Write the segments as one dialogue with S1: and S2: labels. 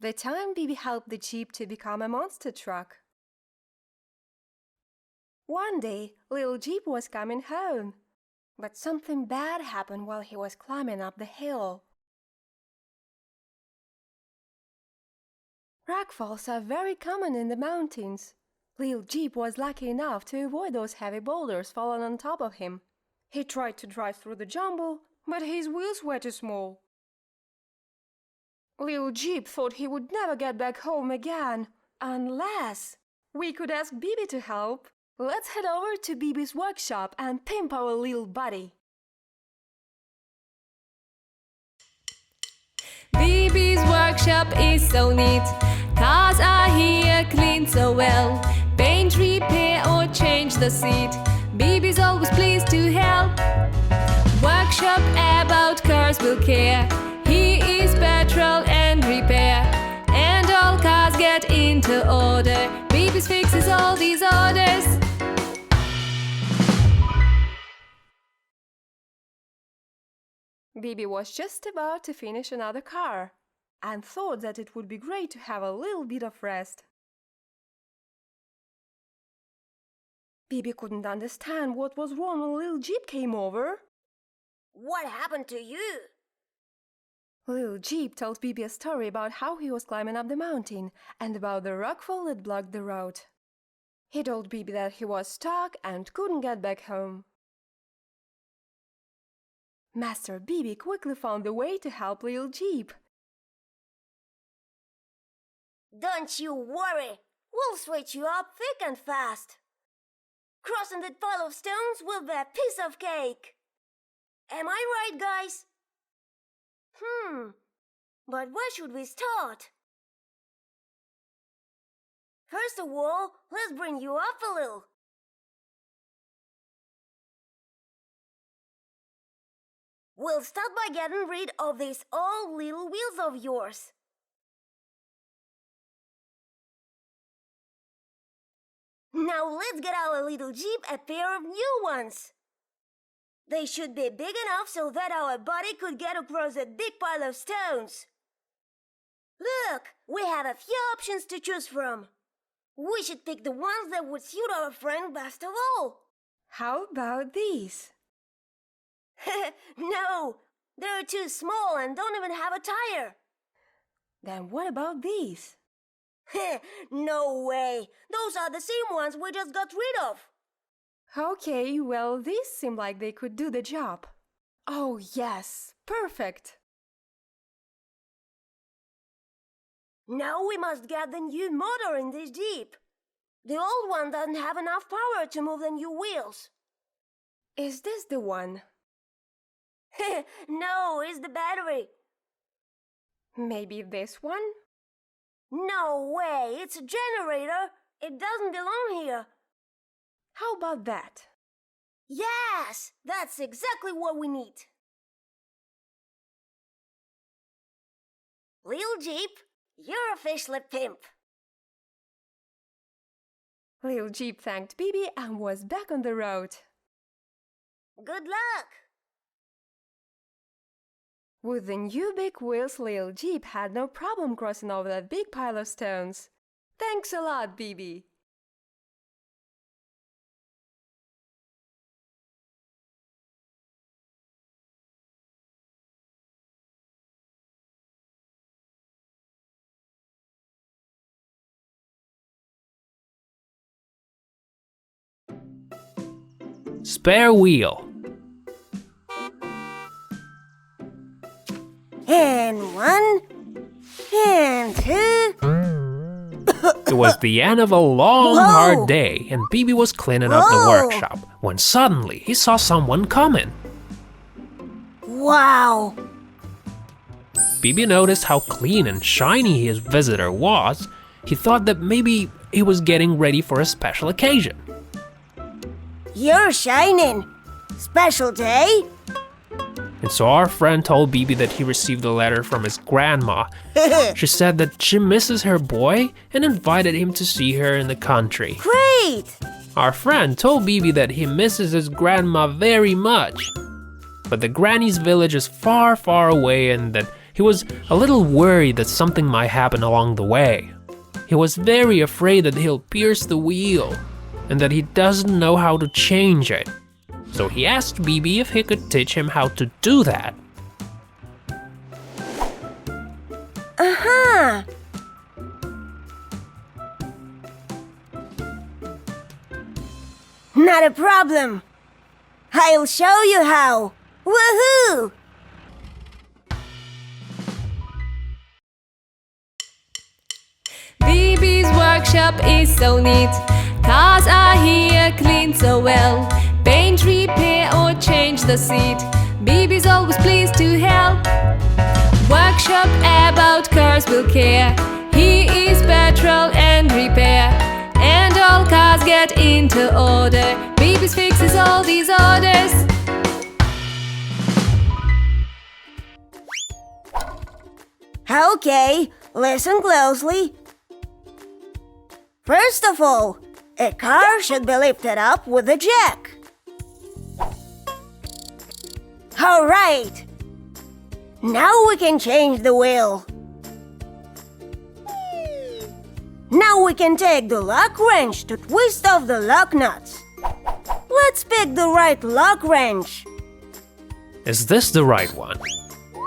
S1: The time BiBi helped the Jeep to become a monster truck. One day, little Jeep was coming home, but something bad happened while he was climbing up the hill. Rockfalls are very common in the mountains. Little Jeep was lucky enough to avoid those heavy boulders falling on top of him. He tried to drive through the jumble, but his wheels were too small. Little Jeep thought he would never get back home again, unless we could ask BiBi to help. Let's head over to BiBi's workshop and pimp our little buddy.
S2: BiBi's workshop is so neat. Cars are here cleaned so well. Paint, repair or change the seat. BiBi's always pleased to help. Workshop about cars will care. He is petrol and repair, and all cars get into order. BiBi's fixes all these orders.
S1: BiBi was just about to finish another car and thought that it would be great to have a little bit of rest. BiBi couldn't understand what was wrong when little Jeep came over.
S3: What happened to you?
S1: Little Jeep told BiBi a story about how he was climbing up the mountain and about the rockfall that blocked the road. He told BiBi that he was stuck and couldn't get back home. Master BiBi quickly found a way to help little Jeep.
S3: Don't you worry, we'll switch you up thick and fast. Crossing that pile of stones will be a piece of cake. Am I right, guys? But where should we start? First of all, let's bring you up a little. We'll start by getting rid of these old little wheels of yours. Now let's get our little Jeep a pair of new ones. They should be big enough so that our buddy could get across a big pile of stones. Look, we have a few options to choose from. We should pick the ones that would suit our friend best of all.
S1: How about these?
S3: No, they're too small and don't even have a tire.
S1: Then what about these?
S3: No way. Those are the same ones we just got rid of.
S1: Okay, well, these seem like they could do the job. Oh, yes, perfect.
S3: Now we must get the new motor in this Jeep. The old one doesn't have enough power to move the new wheels.
S1: Is this the one?
S3: No, it's the battery.
S1: Maybe this one?
S3: No way, it's a generator. It doesn't belong here.
S1: How about that?
S3: Yes, that's exactly what we need. Little Jeep, you're officially pimp.
S1: Little Jeep thanked BiBi and was back on the road.
S3: Good luck.
S1: With the new big wheels, little Jeep had no problem crossing over that big pile of stones. Thanks a lot, BiBi.
S4: Spare wheel.
S3: And one, and two.
S4: It was the end of a long, hard day, and BiBi was cleaning up the workshop when suddenly he saw someone coming.
S3: Wow!
S4: BiBi noticed how clean and shiny his visitor was. He thought that maybe he was getting ready for a special occasion.
S3: You're shining. Special day?
S4: And so our friend told BiBi that he received a letter from his grandma. She said that she misses her boy and invited him to see her in the country.
S3: Great!
S4: Our friend told BiBi that he misses his grandma very much, but the granny's village is far, far away and that he he was a little worried that something might happen along the way. He was very afraid that he'll pierce the wheel and that he doesn't know how to change it. So he asked BiBi if he could teach him how to do that.
S3: Aha! Not a problem. I'll show you how. Woohoo!
S2: BiBi's workshop is so neat. Cars are here, cleaned so well. Paint, repair or change the seat. BiBi's always pleased to help. Workshop about cars will care. He is petrol and repair. And all cars get into order. BiBi's fixes all these orders.
S3: Okay, listen closely. First of all, a car should be lifted up with a jack. All right. Now we can change the wheel. Now we can take the lock wrench to twist off the lock nuts. Let's pick the right lock wrench.
S4: Is this the right one?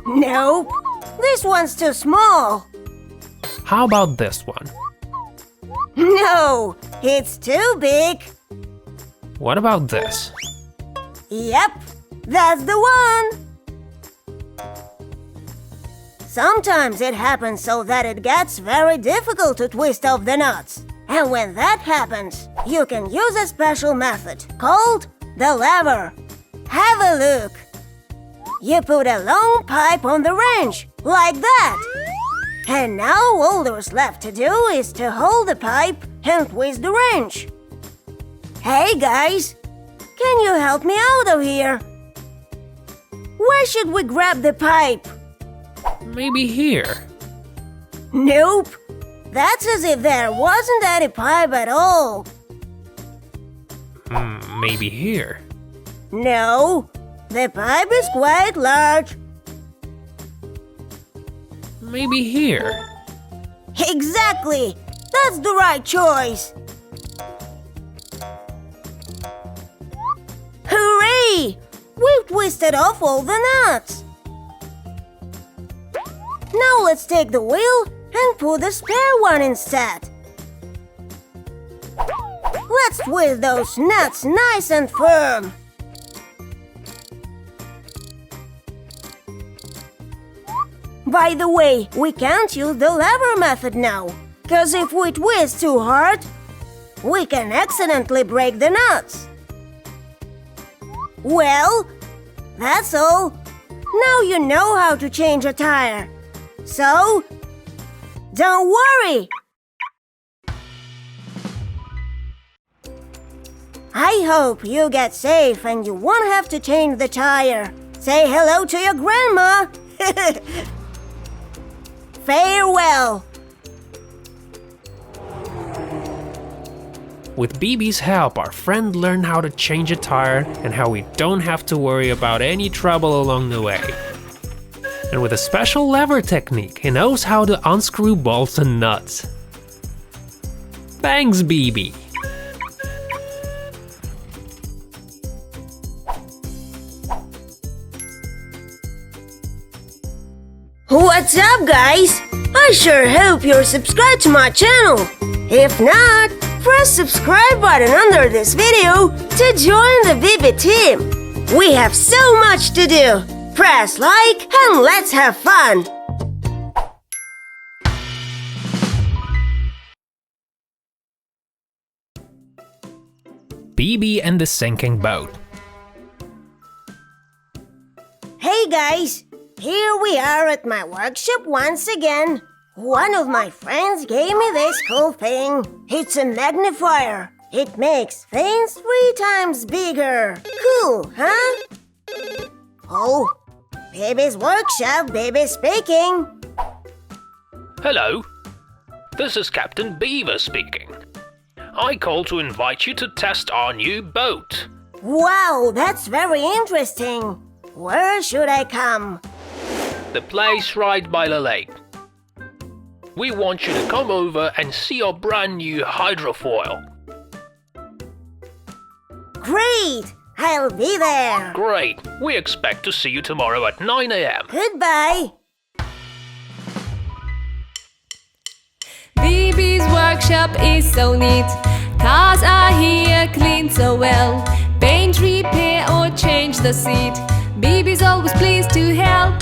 S3: Nope, this one's too small.
S4: How about this one?
S3: No, it's too big.
S4: What about this?
S3: Yep, that's the one. Sometimes it happens so that it gets very difficult to twist off the nuts. And when that happens, you can use a special method called the lever. Have a look. You put a long pipe on the wrench, like that. And now all there's left to do is to hold the pipe and twist the wrench. Hey guys, can you help me out of here? Where should we grab the pipe?
S4: Maybe here.
S3: Nope. That's as if there wasn't any pipe at all.
S4: Maybe here.
S3: No, the pipe is quite large.
S4: Maybe here.
S3: Exactly. That's the right choice. Hooray! We've twisted off all the nuts. Now let's take the wheel and put the spare one instead. Let's twist those nuts nice and firm. By the way, we can't use the lever method now, because if we twist too hard, we can accidentally break the nuts. Well, that's all. Now you know how to change a tire. So, don't worry. I hope you get safe and you won't have to change the tire. Say hello to your grandma. Farewell.
S4: With BiBi's help, our friend learned how to change a tire and how we don't have to worry about any trouble along the way. And with a special lever technique, he knows how to unscrew bolts and nuts. Thanks, BiBi!
S3: What's up, guys? I sure hope you're subscribed to my channel. If not, press subscribe button under this video to join the BiBi team. We have so much to do. Press like and let's have fun!
S4: BiBi and the sinking boat.
S3: Hey guys! Here we are at my workshop once again. One of my friends gave me this cool thing. It's a magnifier. It makes things 3 times bigger. Cool, huh? Oh, BiBi's workshop, BiBi speaking.
S5: Hello, this is Captain Beaver speaking. I called to invite you to test our new boat.
S3: Wow, that's very interesting. Where should I come?
S5: The place right by the lake. We want you to come over and see our brand new hydrofoil.
S3: Great! I'll be there.
S5: Great. We expect to see you tomorrow at 9 a.m.
S3: Goodbye.
S2: BiBi's workshop is so neat. Cars are here cleaned so well. Paint, repair or change the seat. BiBi's always pleased to help.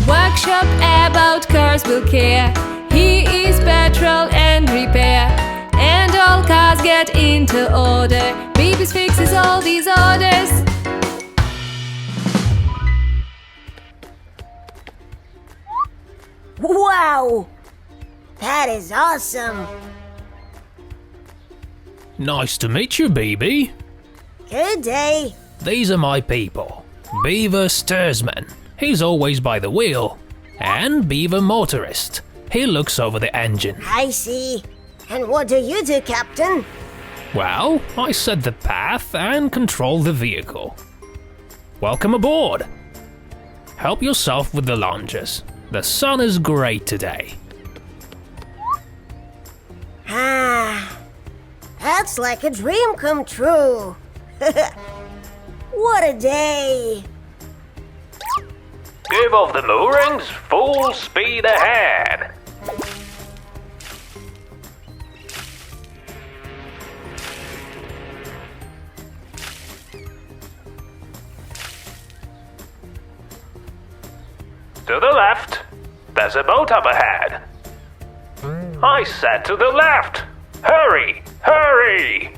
S2: Workshop about cars will care. He is petrol and repair. And all cars get into order. BiBi's fixes all these orders.
S3: Wow! That is awesome.
S4: Nice to meet you, BiBi.
S3: Good day.
S4: These are my people. Beaver Steersman, he's always by the wheel. And Beaver Motorist, he looks over the engine.
S3: I see. And what do you do, Captain?
S4: Well, I set the path and control the vehicle. Welcome aboard. Help yourself with the lunges. The sun is great today.
S3: Ah, that's like a dream come true. What a day.
S5: Give off the moorings, full speed ahead. To the left. There's a boat up ahead. I said to the left. Hurry, hurry.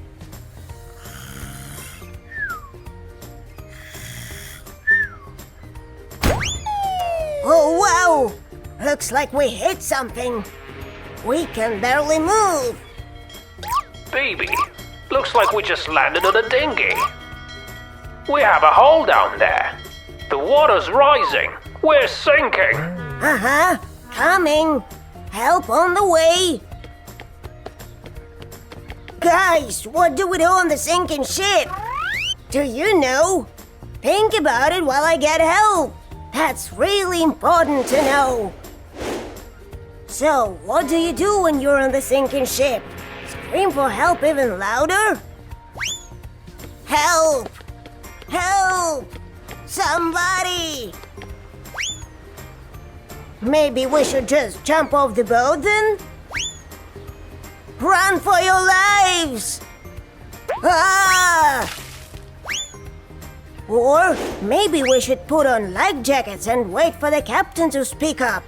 S3: Oh, wow! Looks like we hit something. We can barely move.
S5: BiBi, looks like we just landed on a dinghy. We have a hole down there. The water's rising. We're sinking.
S3: Uh-huh. Coming. Help on the way. Guys, what do we do on the sinking ship? Do you know? Think about it while I get help. That's really important to know. So, what do you do when you're on the sinking ship? Scream for help even louder? Help! Help! Somebody! Maybe we should just jump off the boat then? Run for your lives! Ah! Or maybe we should put on life jackets and wait for the captain to speak up.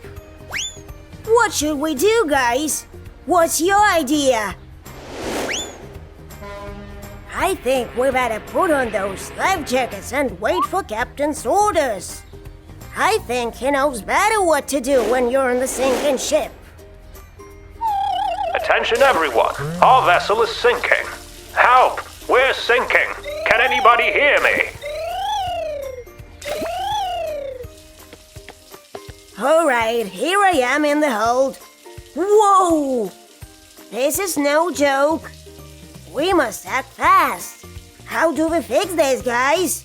S3: What should we do, guys? What's your idea? I think we better put on those life jackets and wait for captain's orders. I think he knows better what to do when you're on the sinking ship.
S5: Attention everyone, our vessel is sinking. Help, we're sinking. Can anybody hear me?
S3: Alright, here I am in the hold. Whoa! This is no joke. We must act fast. How do we fix this, guys?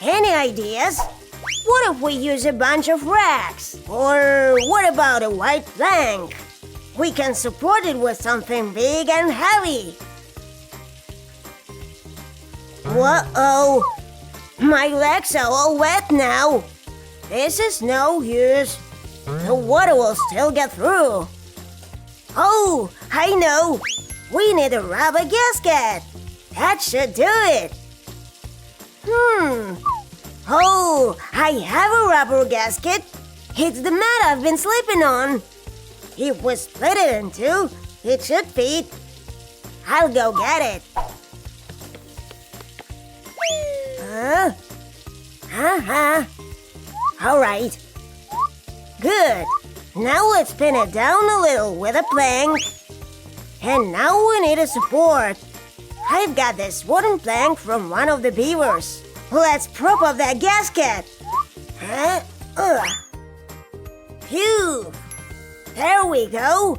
S3: Any ideas? What if we use a bunch of racks? Or what about a white plank? We can support it with something big and heavy. Whoa! My legs are all wet now. This is no use. The water will still get through. Oh, I know. We need a rubber gasket. That should do it. Oh, I have a rubber gasket. It's the mat I've been sleeping on. If we split it in two, it should fit. I'll go get it. All right. Good. Now let's pin it down a little with a plank. And now we need a support. I've got this wooden plank from one of the beavers. Let's prop up that gasket. Phew. There we go.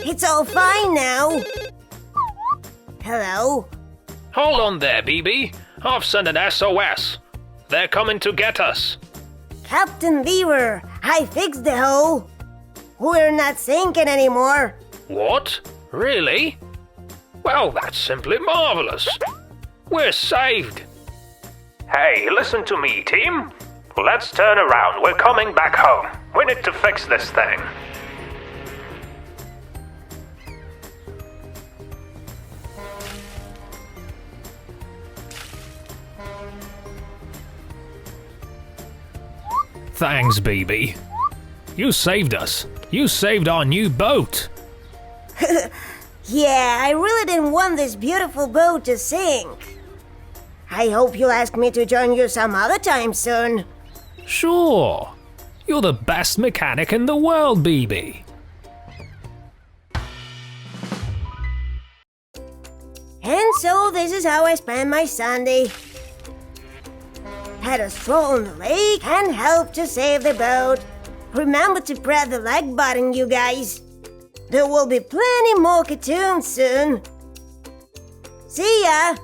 S3: It's all fine now. Hello?
S5: Hold on there, BiBi. I've sent an SOS. They're coming to get us.
S3: Captain Beaver, I fixed the hole. We're not sinking anymore.
S5: What? Really? Well, that's simply marvelous. We're saved. Hey, listen to me, team. Let's turn around. We're coming back home. We need to fix this thing.
S6: Thanks, BiBi. You saved us. You saved our new boat.
S3: Yeah, I really didn't want this beautiful boat to sink. I hope you'll ask me to join you some other time soon.
S6: Sure. You're the best mechanic in the world, BiBi.
S3: And so this is how I spend my Sunday. Had a stroll on the lake and helped to save the boat. Remember to press the like button, you guys. There will be plenty more cartoons soon. See ya!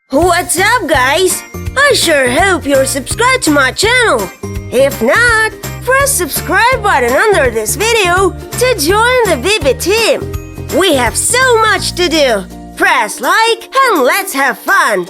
S3: What's up, guys? I sure hope you're subscribed to my channel. If not, press subscribe button under this video to join the BiBi team. We have so much to do. Press like and let's have fun.